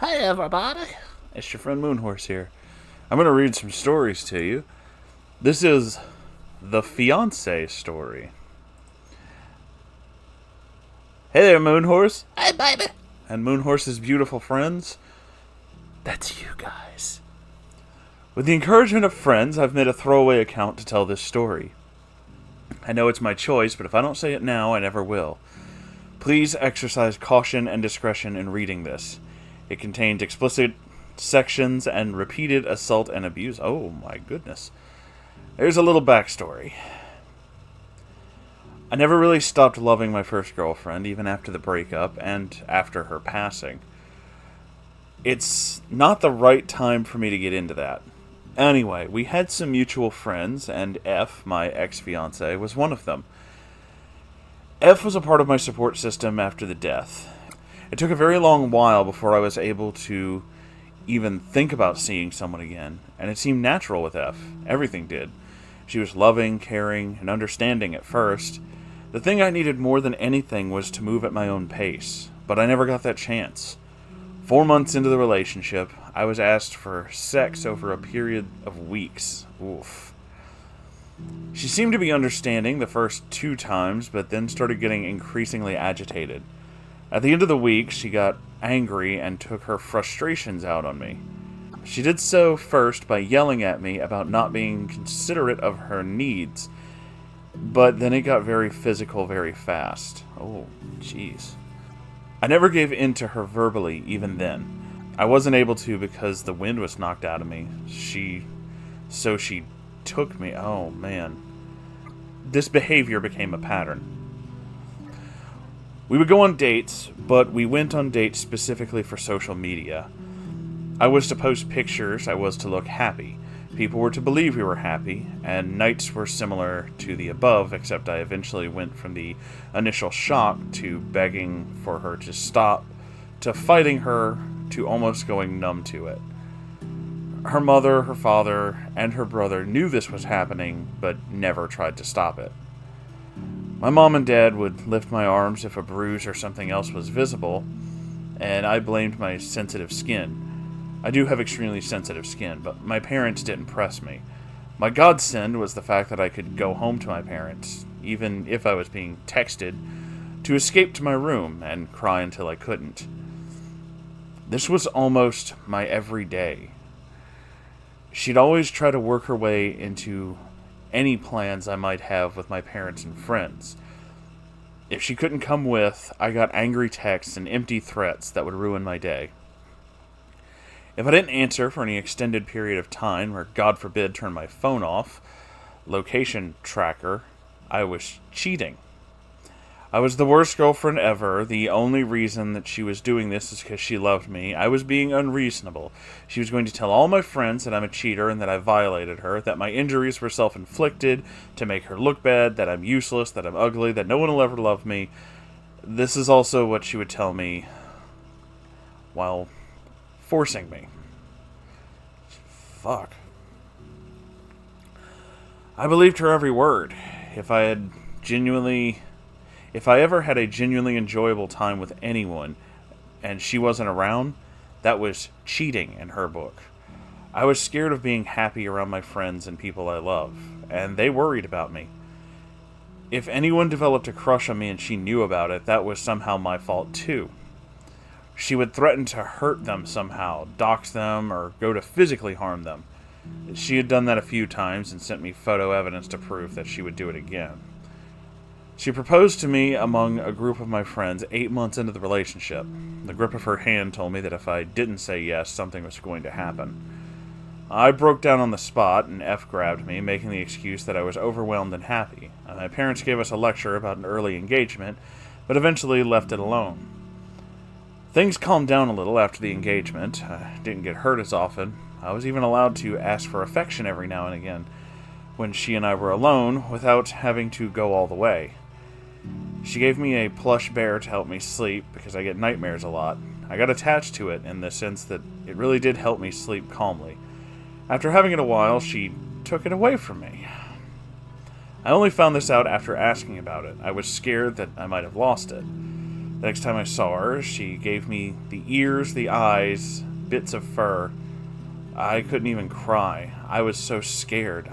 Hey everybody, it's your friend Moonhorse here. I'm going to read some stories to you. This is the Fiance story. Hey there, Moonhorse. Hey, baby. And Moonhorse's beautiful friends. That's you guys. With the encouragement of friends, I've made a throwaway account to tell this story. I know it's my choice, but if I don't say it now, I never will. Please exercise caution and discretion in reading this. It contains explicit sections and repeated assault and abuse. Oh my goodness. There's a little backstory. I never really stopped loving my first girlfriend, even after the breakup and after her passing. It's not the right time for me to get into that. Anyway, we had some mutual friends, and F, my ex-fiance, was one of them. F was a part of my support system after the death. It took a very long while before I was able to even think about seeing someone again, and it seemed natural with F. Everything did. She was loving, caring, and understanding at first. The thing I needed more than anything was to move at my own pace, but I never got that chance. 4 months into the relationship, I was asked for sex over a period of weeks. Oof. She seemed to be understanding the first 2 times, but then started getting increasingly agitated. At the end of the week, she got angry and took her frustrations out on me. She did so first by yelling at me about not being considerate of her needs, but then it got very physical very fast. Oh, jeez. I never gave in to her verbally, even then. I wasn't able to because the wind was knocked out of me. So she took me. Oh, man. This behavior became a pattern. We would go on dates, but we went on dates specifically for social media. I was to post pictures, I was to look happy. People were to believe we were happy, and nights were similar to the above, except I eventually went from the initial shock to begging for her to stop, to fighting her, to almost going numb to it. Her mother, her father, and her brother knew this was happening, but never tried to stop it. My mom and dad would lift my arms if a bruise or something else was visible, and I blamed my sensitive skin. I do have extremely sensitive skin, but my parents didn't press me. My godsend was the fact that I could go home to my parents, even if I was being texted, to escape to my room and cry until I couldn't. This was almost my everyday. She'd always try to work her way into any plans I might have with my parents and friends. If she couldn't come with, I got angry texts and empty threats that would ruin my day. If I didn't answer for any extended period of time, or God forbid turn my phone off, location tracker, I was cheating. I was the worst girlfriend ever. The only reason that she was doing this is because she loved me. I was being unreasonable. She was going to tell all my friends that I'm a cheater and that I violated her, that my injuries were self-inflicted, to make her look bad, that I'm useless, that I'm ugly, that no one will ever love me. This is also what she would tell me while forcing me. Fuck. I believed her every word. If I ever had a genuinely enjoyable time with anyone and she wasn't around, that was cheating in her book. I was scared of being happy around my friends and people I love, and they worried about me. If anyone developed a crush on me and she knew about it, that was somehow my fault too. She would threaten to hurt them somehow, dox them, or go to physically harm them. She had done that a few times and sent me photo evidence to prove that she would do it again. She proposed to me among a group of my friends 8 months into the relationship. The grip of her hand told me that if I didn't say yes, something was going to happen. I broke down on the spot, and F grabbed me, making the excuse that I was overwhelmed and happy. My parents gave us a lecture about an early engagement, but eventually left it alone. Things calmed down a little after the engagement. I didn't get hurt as often. I was even allowed to ask for affection every now and again, when she and I were alone, without having to go all the way. She gave me a plush bear to help me sleep, because I get nightmares a lot. I got attached to it in the sense that it really did help me sleep calmly. After having it a while, she took it away from me. I only found this out after asking about it. I was scared that I might have lost it. The next time I saw her, she gave me the ears, the eyes, bits of fur. I couldn't even cry. I was so scared.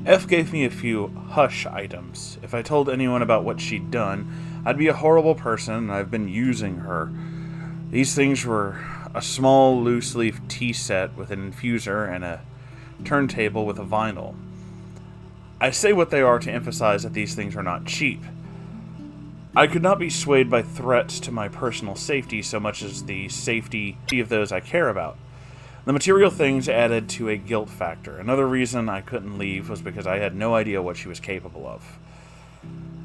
F gave me a few hush items. If I told anyone about what she'd done, I'd be a horrible person and I've been using her. These things were a small loose-leaf tea set with an infuser and a turntable with a vinyl. I say what they are to emphasize that these things are not cheap. I could not be swayed by threats to my personal safety so much as the safety of those I care about. The material things added to a guilt factor. Another reason I couldn't leave was because I had no idea what she was capable of.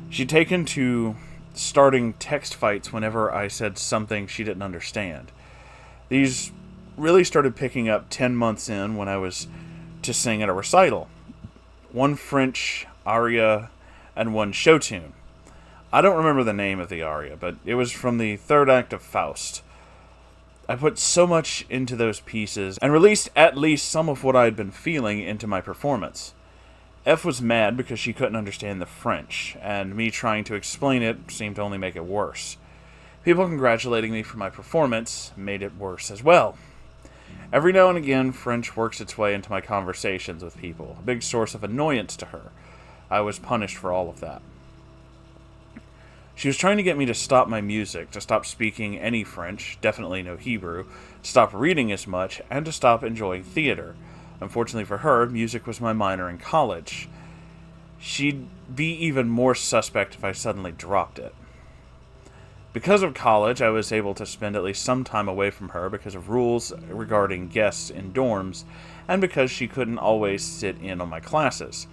She'd taken to starting text fights whenever I said something she didn't understand. These really started picking up 10 months in when I was to sing at a recital. One French aria and one show tune. I don't remember the name of the aria, but it was from the third act of Faust. I put so much into those pieces and released at least some of what I had been feeling into my performance. F was mad because she couldn't understand the French, and me trying to explain it seemed to only make it worse. People congratulating me for my performance made it worse as well. Every now and again, French works its way into my conversations with people, a big source of annoyance to her. I was punished for all of that. She was trying to get me to stop my music, to stop speaking any French, definitely no Hebrew, to stop reading as much, and to stop enjoying theater. Unfortunately for her, music was my minor in college. She'd be even more suspect if I suddenly dropped it. Because of college, I was able to spend at least some time away from her because of rules regarding guests in dorms, and because she couldn't always sit in on my classes.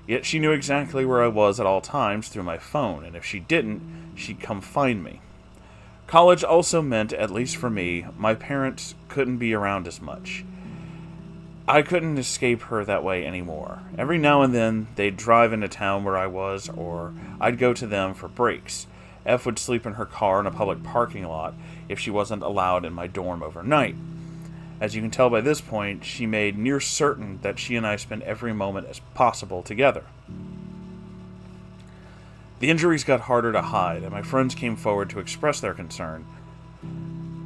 Yet she knew exactly where I was at all times through my phone, and if she didn't, she'd come find me. College also meant, at least for me, my parents couldn't be around as much. I couldn't escape her that way anymore. Every now and then, they'd drive into town where I was, or I'd go to them for breaks. F would sleep in her car in a public parking lot if she wasn't allowed in my dorm overnight. As you can tell by this point, she made near certain that she and I spent every moment as possible together. The injuries got harder to hide, and my friends came forward to express their concern.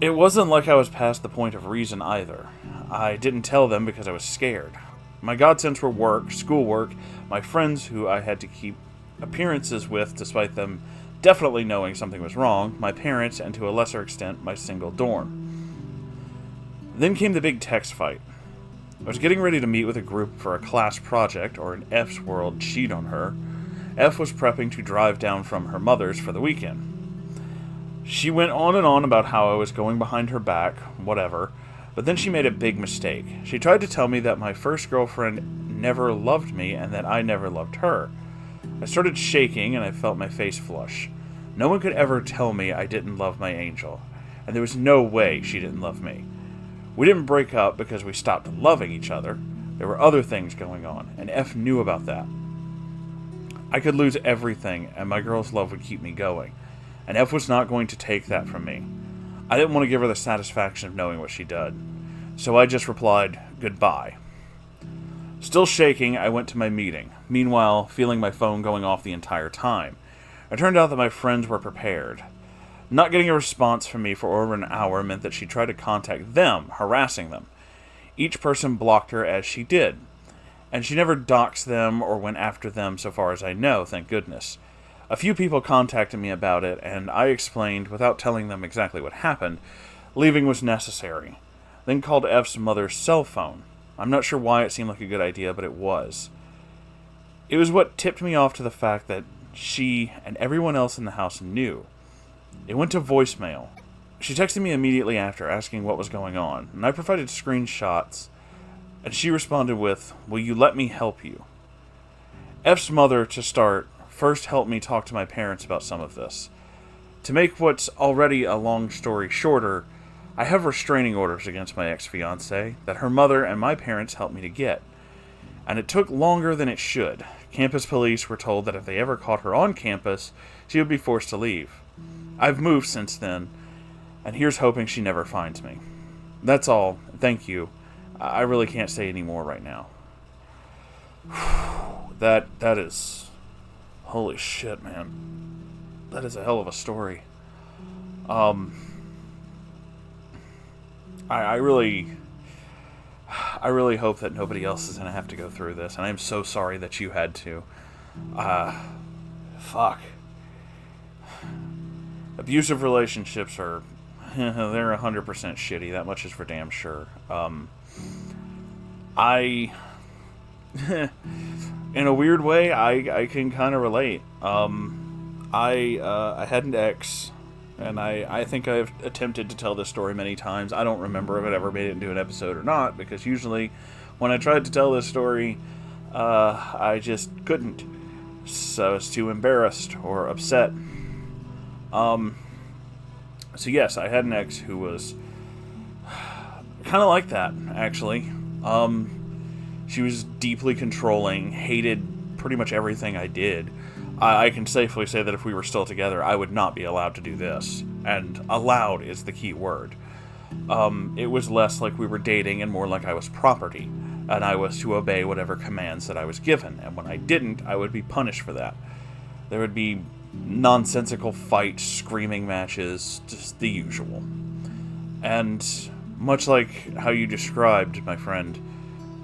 It wasn't like I was past the point of reason either. I didn't tell them because I was scared. My godsends were work, schoolwork, my friends who I had to keep appearances with despite them definitely knowing something was wrong, my parents, and to a lesser extent, my single dorm. Then came the big text fight. I was getting ready to meet with a group for a class project, or in F's world, cheat on her. F was prepping to drive down from her mother's for the weekend. She went on and on about how I was going behind her back, whatever, but then she made a big mistake. She tried to tell me that my first girlfriend never loved me and that I never loved her. I started shaking and I felt my face flush. No one could ever tell me I didn't love my angel, and there was no way she didn't love me. We didn't break up because we stopped loving each other. There were other things going on, and F knew about that. I could lose everything, and my girl's love would keep me going, and F was not going to take that from me. I didn't want to give her the satisfaction of knowing what she did, so I just replied, "Goodbye." Still shaking, I went to my meeting, meanwhile feeling my phone going off the entire time. It turned out that my friends were prepared. Not getting a response from me for over an hour meant that she tried to contact them, harassing them. Each person blocked her as she did, and she never doxed them or went after them so far as I know, thank goodness. A few people contacted me about it, and I explained, without telling them exactly what happened, leaving was necessary. Then called F's mother's cell phone. I'm not sure why it seemed like a good idea, but it was. It was what tipped me off to the fact that she and everyone else in the house knew. It went to voicemail. She texted me immediately after, asking what was going on, and I provided screenshots, and she responded with, "Will you let me help you?" F's mother, to start, first helped me talk to my parents about some of this. To make what's already a long story shorter, I have restraining orders against my ex-fiancée that her mother and my parents helped me to get. And it took longer than it should. Campus police were told that if they ever caught her on campus, she would be forced to leave. I've moved since then, and here's hoping she never finds me. That's all. Thank you. I really can't say any more right now. That is... Holy shit, man. That is a hell of a story. Um, I really, I really hope that nobody else is gonna have to go through this, and I'm so sorry that you had to. Uh, Fuck. Abusive relationships are, they're 100% shitty. That much is for damn sure. I, in a weird way, I can kind of relate. I had an ex, and I think I've attempted to tell this story many times. I don't remember if it ever made it into an episode or not, because usually when I tried to tell this story, I just couldn't. So I was too embarrassed or upset. So yes, I had an ex who was kind of like that, actually. She was deeply controlling, hated pretty much everything I did. I can safely say that if we were still together, I would not be allowed to do this. And allowed is the key word. It was less like we were dating and more like I was property, and I was to obey whatever commands that I was given. And when I didn't, I would be punished for that. There would be nonsensical fights, screaming matches, just the usual. And much like how you described, my friend,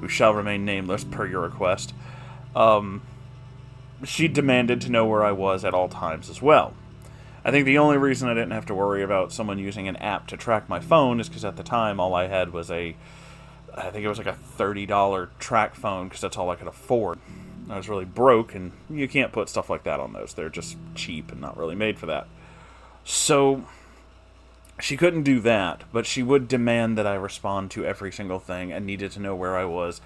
who shall remain nameless per your request, she demanded to know where I was at all times as well. I think the only reason I didn't have to worry about someone using an app to track my phone is because at the time all I had was I think it was like a $30 track phone, because that's all I could afford. I was really broke, and you can't put stuff like that on those. They're just cheap and not really made for that. So she couldn't do that, but she would demand that I respond to every single thing and needed to know where I was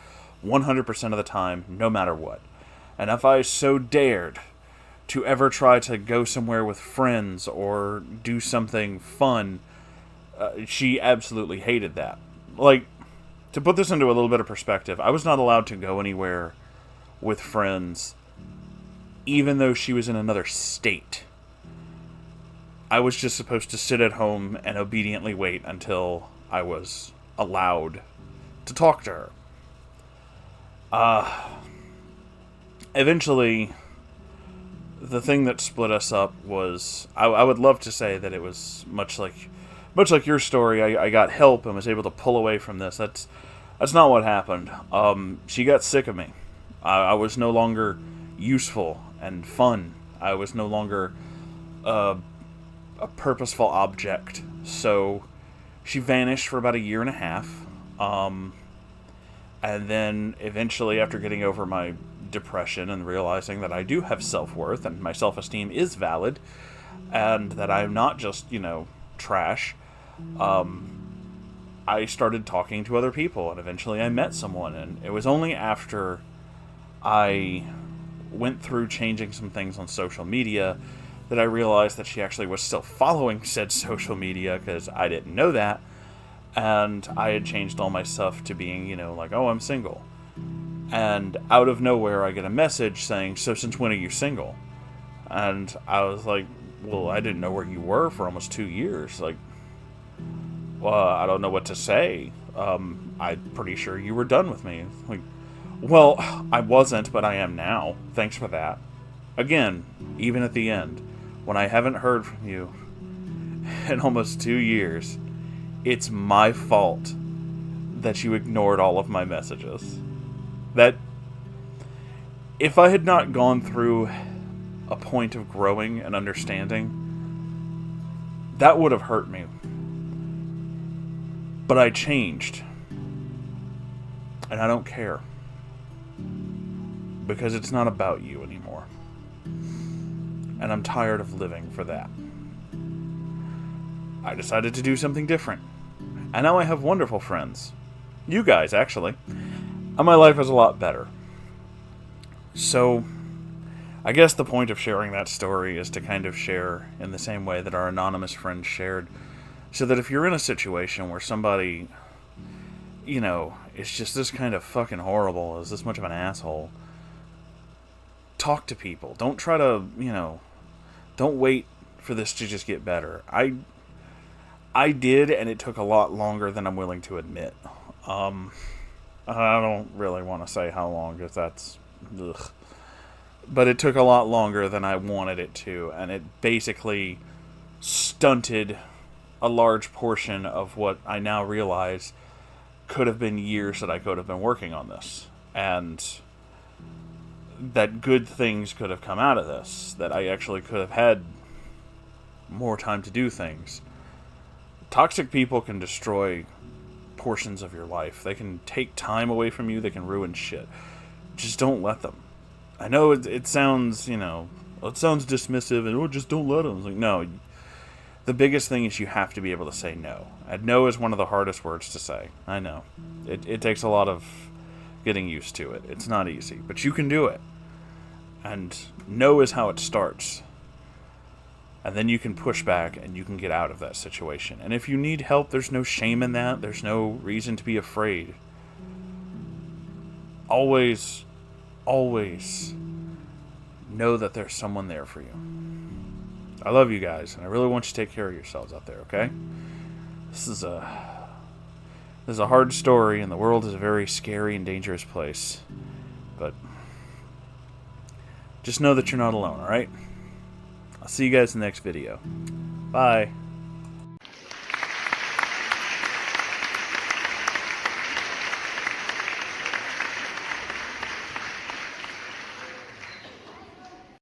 100% of the time, no matter what. And if I so dared to ever try to go somewhere with friends or do something fun, she absolutely hated that. Like, to put this into a little bit of perspective, I was not allowed to go anywhere with friends, even though she was in another state. I was just supposed to sit at home and obediently wait until I was allowed to talk to her. Eventually, the thing that split us up was, I would love to say that it was much like your story. I got help and was able to pull away from this. That's not what happened. She got sick of me. I was no longer useful and fun. I was no longer a purposeful object. So she vanished for about a year and a half. And then eventually, after getting over my depression and realizing that I do have self-worth and my self-esteem is valid, and that I'm not just, trash, I started talking to other people, and eventually I met someone. And it was only after I went through changing some things on social media that I realized that she actually was still following said social media, because I didn't know that. And I had changed all my stuff to being, like, oh, I'm single. And out of nowhere, I get a message saying, so since when are you single? And I was like, well, I didn't know where you were for almost 2 years. Like, well, I don't know what to say. I'm pretty sure you were done with me. Like, well, I wasn't, but I am now. Thanks for that. Again, even at the end, when I haven't heard from you in almost 2 years, it's my fault that you ignored all of my messages. That if I had not gone through a point of growing and understanding, that would have hurt me. But I changed. And I don't care. Because it's not about you anymore. And I'm tired of living for that. I decided to do something different. And now I have wonderful friends. You guys, actually. And my life is a lot better. So, I guess the point of sharing that story is to kind of share in the same way that our anonymous friend shared. So that if you're in a situation where somebody, is just this kind of fucking horrible, is this much of an asshole, talk to people. Don't try to, don't wait for this to just get better. I did, and it took a lot longer than I'm willing to admit. I don't really want to say how long, because that's... ugh. But it took a lot longer than I wanted it to, and it basically stunted a large portion of what I now realize could have been years that I could have been working on this. And that good things could have come out of this. That I actually could have had more time to do things. Toxic people can destroy portions of your life. They can take time away from you. They can ruin shit. Just don't let them. I know it sounds, it sounds dismissive and, just don't let them. It's like, no. The biggest thing is you have to be able to say no. And no is one of the hardest words to say. I know. It takes a lot of getting used to it. It's not easy. But you can do it. And no is how it starts. And then you can push back and you can get out of that situation. And if you need help, there's no shame in that. There's no reason to be afraid. Always, always know that there's someone there for you. I love you guys, and I really want you to take care of yourselves out there, okay? This is a hard story, and the world is a very scary and dangerous place. But just know that you're not alone, alright? I'll see you guys in the next video. Bye.